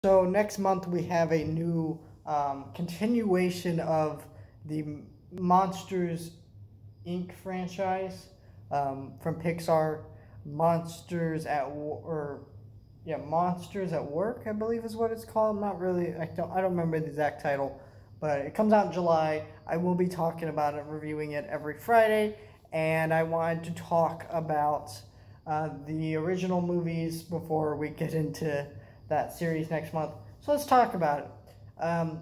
So next month we have a new continuation of the Monsters Inc. franchise from Pixar. Monsters at Work, I believe is what it's called. Not really. I don't remember the exact title, but it comes out in July. I will be talking about it, reviewing it every Friday, and I wanted to talk about the original movies before we get into that series next month. So let's talk about it.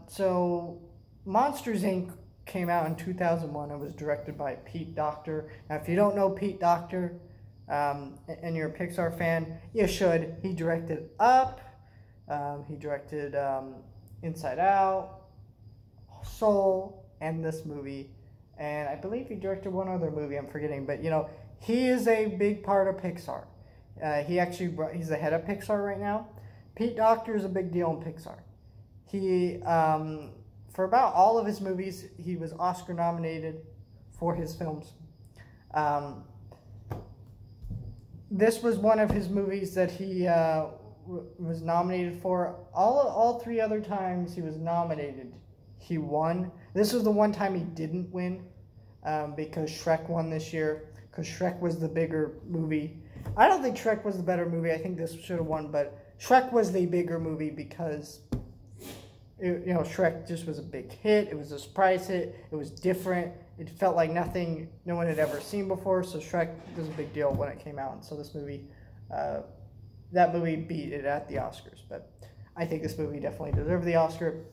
So Monsters Inc. came out in 2001. It was directed by Pete Docter. Now, if you don't know Pete Docter and you're a Pixar fan, you should. He directed Up. He directed Inside Out, Soul, and this movie. And I believe he directed one other movie I'm forgetting. But, he is a big part of Pixar. He's the head of Pixar right now. Pete Docter is a big deal in Pixar. He, for about all of his movies, he was Oscar nominated for his films. This was one of his movies that he was nominated for. All three other times he was nominated, he won. This was the one time he didn't win because Shrek won this year, because Shrek was the bigger movie. I don't think Shrek was the better movie. I think this should have won, but Shrek was the bigger movie because, Shrek just was a big hit. It was a surprise hit. It was different. It felt like nothing no one had ever seen before. So Shrek was a big deal when it came out. And so this movie, that movie beat it at the Oscars. But I think this movie definitely deserved the Oscar.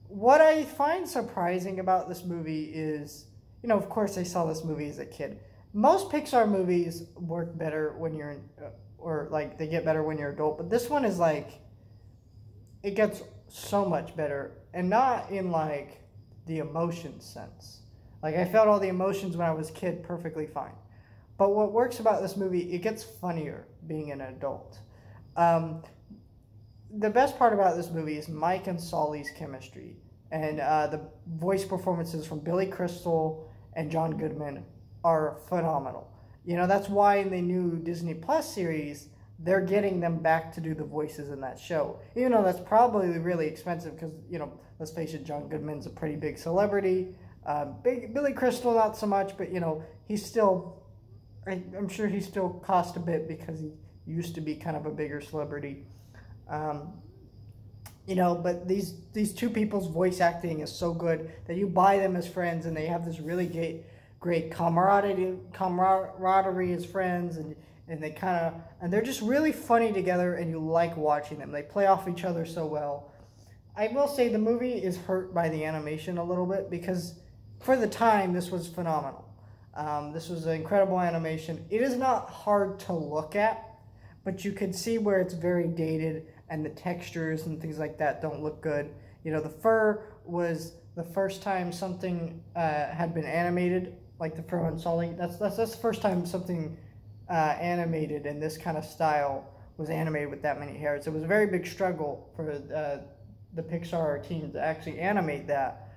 What I find surprising about this movie is, of course I saw this movie as a kid. Most Pixar movies work better when you're they get better when you're adult, but this one is it gets so much better, and not in the emotion sense. I felt all the emotions when I was a kid perfectly fine. But what works about this movie, it gets funnier being an adult. The best part about this movie is Mike and Sully's chemistry, and the voice performances from Billy Crystal and John Goodman are phenomenal. That's why in the new Disney Plus series, they're getting them back to do the voices in that show. Even though that's probably really expensive because, let's face it, John Goodman's a pretty big celebrity. Billy Crystal, not so much, but, he's still, I'm sure he still cost a bit because he used to be kind of a bigger celebrity. But these two people's voice acting is so good that you buy them as friends, and they have this really great camaraderie as friends, and they're just really funny together, and you like watching them. They play off each other so well. I will say the movie is hurt by the animation a little bit because for the time this was phenomenal. This was an incredible animation. It is not hard to look at, but you can see where it's very dated and the textures and things like that don't look good. The fur was the first time something had been animated, like the fur on Sully. That's the first time something animated in this kind of style was animated with that many hairs. It was a very big struggle for the Pixar team to actually animate that,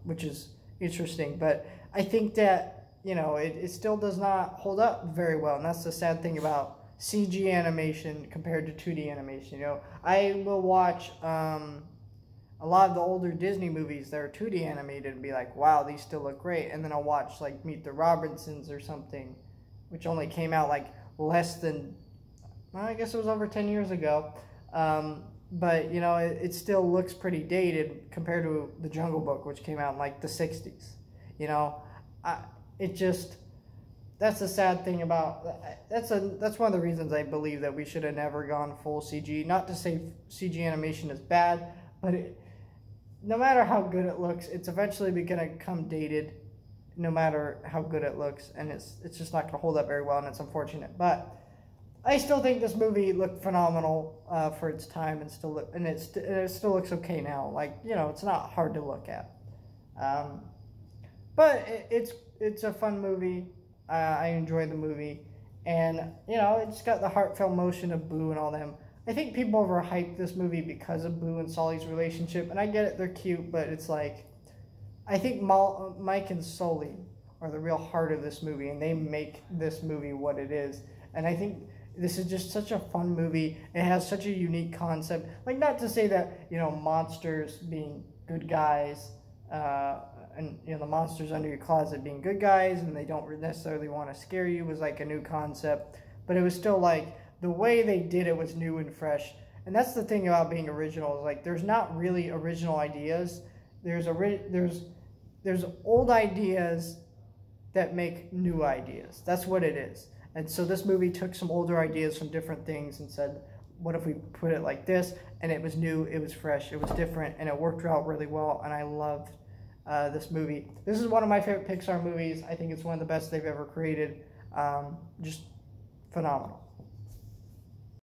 which is interesting. But I think that, it still does not hold up very well. And that's the sad thing about CG animation compared to 2D animation. I will watch a lot of the older Disney movies that are 2D animated and be like, wow, these still look great. And then I'll watch Meet the Robinsons or something, which only came out less than, I guess it was over 10 years ago. But, it still looks pretty dated compared to The Jungle Book, which came out in the 60s. That's the sad thing about, that's one of the reasons I believe that we should have never gone full CG. Not to say CG animation is bad, but no matter how good it looks, it's eventually going to come dated no matter how good it looks, and it's just not going to hold up very well, and it's unfortunate. But I still think this movie looked phenomenal for its time, and it still looks okay now. It's not hard to look at. But it's a fun movie. I enjoy the movie, and it's got the heartfelt emotion of Boo and all them. I think people overhyped this movie because of Boo and Sully's relationship, and I get it, they're cute, but it's I think Mike and Sully are the real heart of this movie, and they make this movie what it is. And I think this is just such a fun movie. It has such a unique concept. Like, not to say that, you know, monsters being good guys, and, you know, the monsters under your closet being good guys and they don't necessarily want to scare you was like a new concept. But it was still like, the way they did it was new and fresh. And that's the thing about being original, is like, there's not really original ideas. There's old ideas that make new ideas. That's what it is. And so this movie took some older ideas from different things and said, what if we put it like this? And it was new, it was fresh, it was different, and it worked out really well. And I loved this movie. This is one of my favorite Pixar movies. I think it's one of the best they've ever created. Just phenomenal.